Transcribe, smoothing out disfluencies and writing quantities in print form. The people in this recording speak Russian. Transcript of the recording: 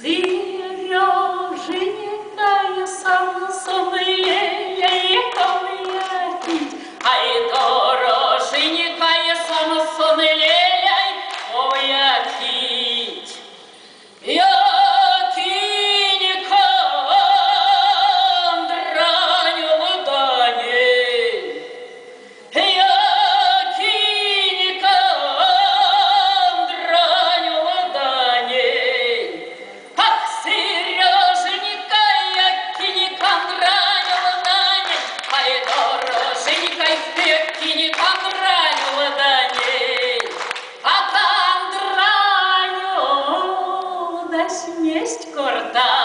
Сереженька, я сам сонлея, ковляки, ай, дороженька, я сам сонлея, ковляки. Якинька, драню дане, Якинька, драню дане. Ах, Сереженька, Якинька, драню дане, ай, дороженька, Якинька, драню дане. А там драню, да сместь корта.